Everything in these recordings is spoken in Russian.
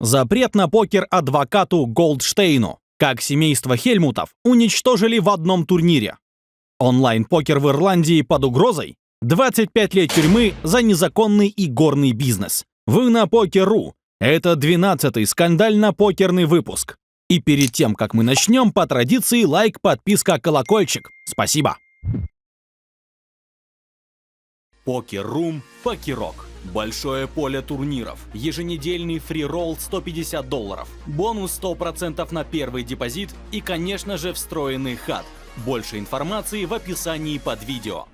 Запрет на покер адвокату Голдштейну. Как семейство Хельмутов уничтожили в одном турнире. Онлайн-покер в Ирландии под угрозой? 25 лет тюрьмы за незаконный игорный бизнес. Вы на Покер.ру. Это 12-й скандально-покерный выпуск. И перед тем, как мы начнем, по традиции лайк, подписка, колокольчик. Спасибо. Покер.ру, Покерок. Большое поле турниров. Еженедельный фри-ролл $150. Бонус 100% на первый депозит и, конечно же, встроенный хат. Больше информации в описании под видео.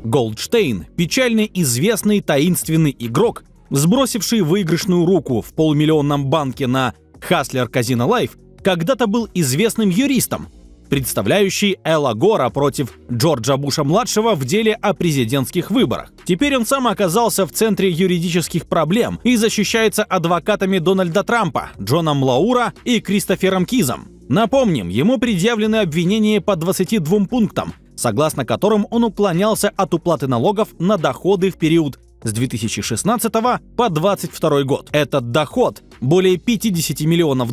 Голдштейн – печально известный таинственный игрок, сбросивший выигрышную руку в полумиллионном банке на Hustler Casino Life, когда-то был известным юристом, представляющий Эла Гора против Джорджа Буша-младшего в деле о президентских выборах. Теперь он сам оказался в центре юридических проблем и защищается адвокатами Дональда Трампа, Джоном Лаура и Кристофером Кизом. Напомним, ему предъявлены обвинения по 22 пунктам, согласно которым он уклонялся от уплаты налогов на доходы в период с 2016 по 2022 год. Этот доход, более $50 миллионов,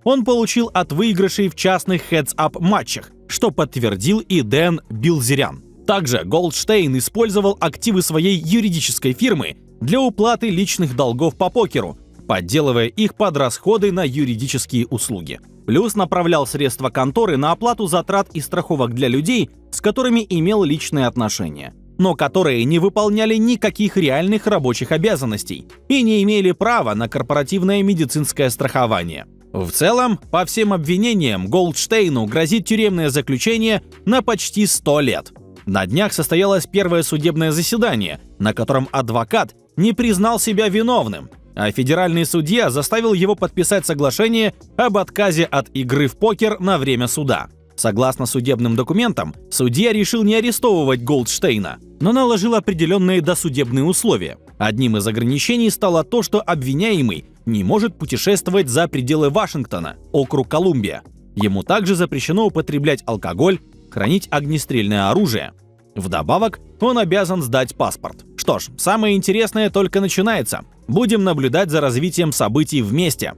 он получил от выигрышей в частных heads-up матчах, что подтвердил и Дэн Билзерян. Также Голдштейн использовал активы своей юридической фирмы для уплаты личных долгов по покеру, подделывая их под расходы на юридические услуги. Плюс направлял средства конторы на оплату затрат и страховок для людей, с которыми имел личные отношения, но которые не выполняли никаких реальных рабочих обязанностей и не имели права на корпоративное медицинское страхование. В целом, по всем обвинениям, Голдштейну грозит тюремное заключение на почти 100 лет. На днях состоялось первое судебное заседание, на котором адвокат не признал себя виновным, а федеральный судья заставил его подписать соглашение об отказе от игры в покер на время суда. Согласно судебным документам, судья решил не арестовывать Голдштейна, но наложил определенные досудебные условия. Одним из ограничений стало то, что обвиняемый не может путешествовать за пределы Вашингтона, округ Колумбия. Ему также запрещено употреблять алкоголь, хранить огнестрельное оружие. Вдобавок, он обязан сдать паспорт. Что ж, самое интересное только начинается. Будем наблюдать за развитием событий вместе.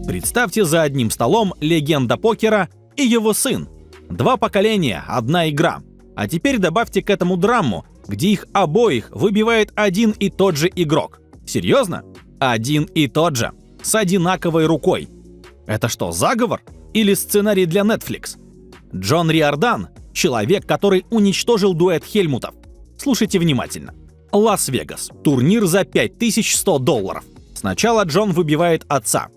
Представьте за одним столом легенда покера и его сын. 2 поколения, одна игра. А теперь добавьте к этому драму, где их обоих выбивает один и тот же игрок. Серьезно? Один и тот же. С одинаковой рукой. Это что, заговор? Или сценарий для Netflix? Джон Риордан – человек, который уничтожил дуэт Хельмутов. Слушайте внимательно. Лас-Вегас. Турнир за $5100. Сначала Джон выбивает отца.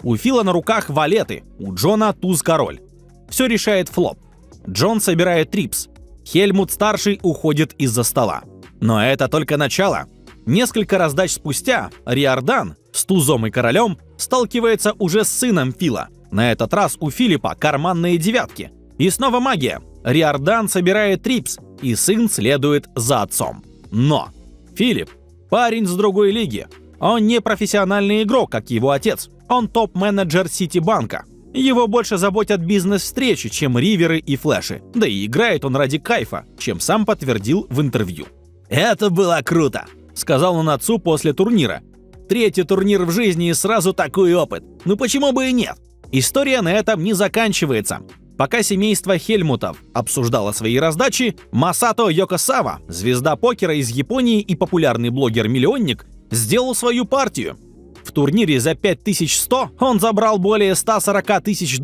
У Фила на руках валеты, у Джона туз-король. Все решает флоп. Джон собирает трипс. Хельмут-старший уходит из-за стола. Но это только начало. Несколько раздач спустя Риордан с тузом и королем сталкивается уже с сыном Фила. На этот раз у Филиппа карманные девятки. И снова магия. Риордан собирает трипс, и сын следует за отцом. Но Филипп – парень с другой лиги. Он не профессиональный игрок, как его отец. Он топ-менеджер Ситибанка. Его больше заботят бизнес-встречи, чем риверы и флеши. Да и играет он ради кайфа, чем сам подтвердил в интервью. «Это было круто», — сказал он отцу после турнира. «Третий турнир в жизни и сразу такой опыт. Ну почему бы и нет?» История на этом не заканчивается. Пока семейство Хельмутов обсуждало свои раздачи, Масато Йокосава, звезда покера из Японии и популярный блогер-миллионник, сделал свою партию. В турнире за 5100 он забрал более $140 тысяч,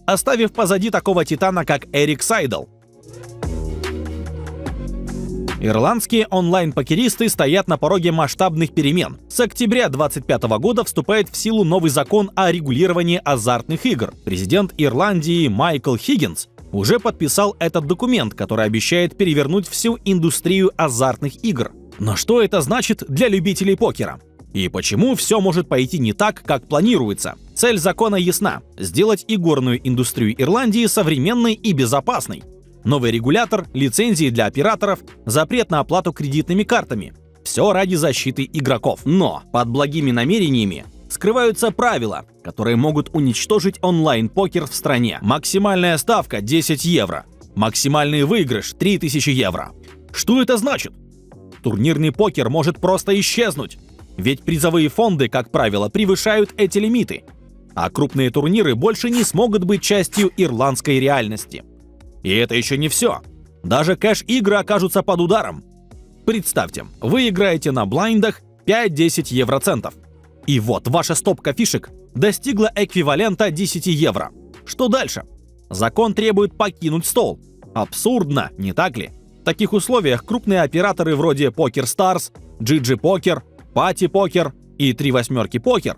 оставив позади такого титана, как Эрик Сайдл. Ирландские онлайн-покеристы стоят на пороге масштабных перемен. С октября 2025 года вступает в силу новый закон о регулировании азартных игр. Президент Ирландии Майкл Хиггинс уже подписал этот документ, который обещает перевернуть всю индустрию азартных игр. Но что это значит для любителей покера? И почему все может пойти не так, как планируется? Цель закона ясна – сделать игорную индустрию Ирландии современной и безопасной. Новый регулятор, лицензии для операторов, запрет на оплату кредитными картами. Все ради защиты игроков. Но под благими намерениями скрываются правила, которые могут уничтожить онлайн-покер в стране. Максимальная ставка – 10 евро. Максимальный выигрыш – 3000 евро. Что это значит? Турнирный покер может просто исчезнуть. ведь призовые фонды, как правило, превышают эти лимиты. А крупные турниры больше не смогут быть частью ирландской реальности. И это еще не все. Даже кэш-игры окажутся под ударом. Представьте, вы играете на блайндах 5-10 евроцентов. И вот ваша стопка фишек достигла эквивалента 10 евро. Что дальше? Закон требует покинуть стол. Абсурдно, не так ли? В таких условиях крупные операторы вроде PokerStars, GG Poker, Party Poker и 38 Poker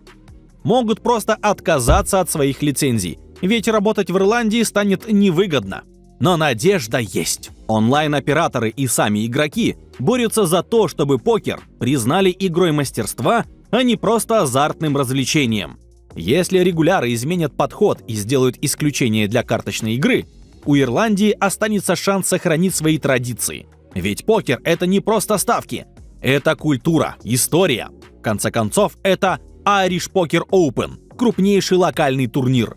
могут просто отказаться от своих лицензий, ведь работать в Ирландии станет невыгодно. Но надежда есть. Онлайн-операторы и сами игроки борются за то, чтобы покер признали игрой мастерства, а не просто азартным развлечением. Если регуляры изменят подход и сделают исключение для карточной игры, у Ирландии останется шанс сохранить свои традиции. Ведь покер — это не просто ставки, это культура, история. В конце концов, это Irish Poker Open — крупнейший локальный турнир.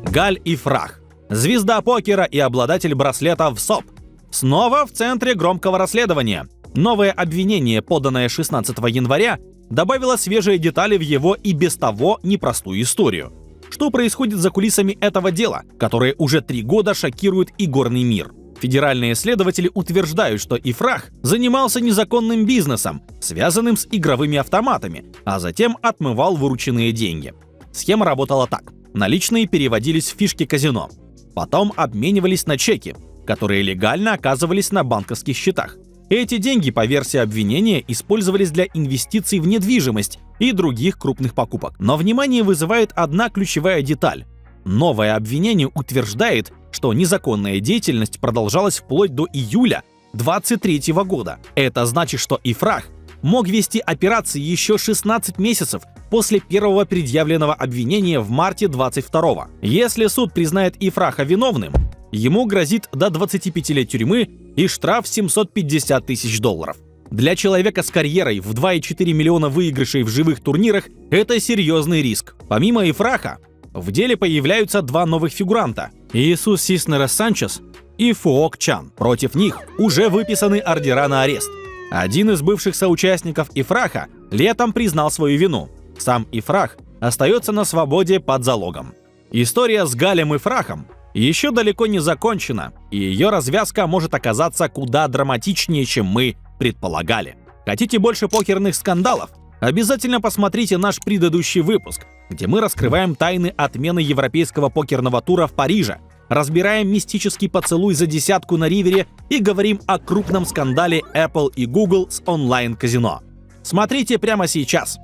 Галь Ифрах, звезда покера и обладатель браслета в СОП, снова в центре громкого расследования. Новое обвинение, поданное 16 января, добавило свежие детали в его и без того непростую историю. Что происходит за кулисами этого дела, которое уже 3 года шокирует игорный мир? Федеральные следователи утверждают, что Ифрах занимался незаконным бизнесом, связанным с игровыми автоматами, а затем отмывал вырученные деньги. Схема работала так. Наличные переводились в фишки казино. Потом обменивались на чеки, которые легально оказывались на банковских счетах. Эти деньги, по версии обвинения, использовались для инвестиций в недвижимость и других крупных покупок. Но внимание вызывает одна ключевая деталь. Новое обвинение утверждает, что незаконная деятельность продолжалась вплоть до июля 2023 года. Это значит, что Ифрах мог вести операции еще 16 месяцев после первого предъявленного обвинения в марте 22-го. Если суд признает Ифраха виновным, ему грозит до 25 лет тюрьмы и штраф $750 тысяч. Для человека с карьерой в 2,4 миллиона выигрышей в живых турнирах это серьезный риск. Помимо Ифраха, в деле появляются 2 новых фигуранта – Иисус Сиснерес Санчес и Фуок Чан. Против них уже выписаны ордера на арест. Один из бывших соучастников Ифраха летом признал свою вину. Сам Ифрах остается на свободе под залогом. История с Галем Ифрахом еще далеко не закончена, и ее развязка может оказаться куда драматичнее, чем мы предполагали. Хотите больше покерных скандалов? Обязательно посмотрите наш предыдущий выпуск, где мы раскрываем тайны отмены европейского покерного тура в Париже, разбираем мистический поцелуй за десятку на Ривере и говорим о крупном скандале Apple и Google с онлайн-казино. Смотрите прямо сейчас.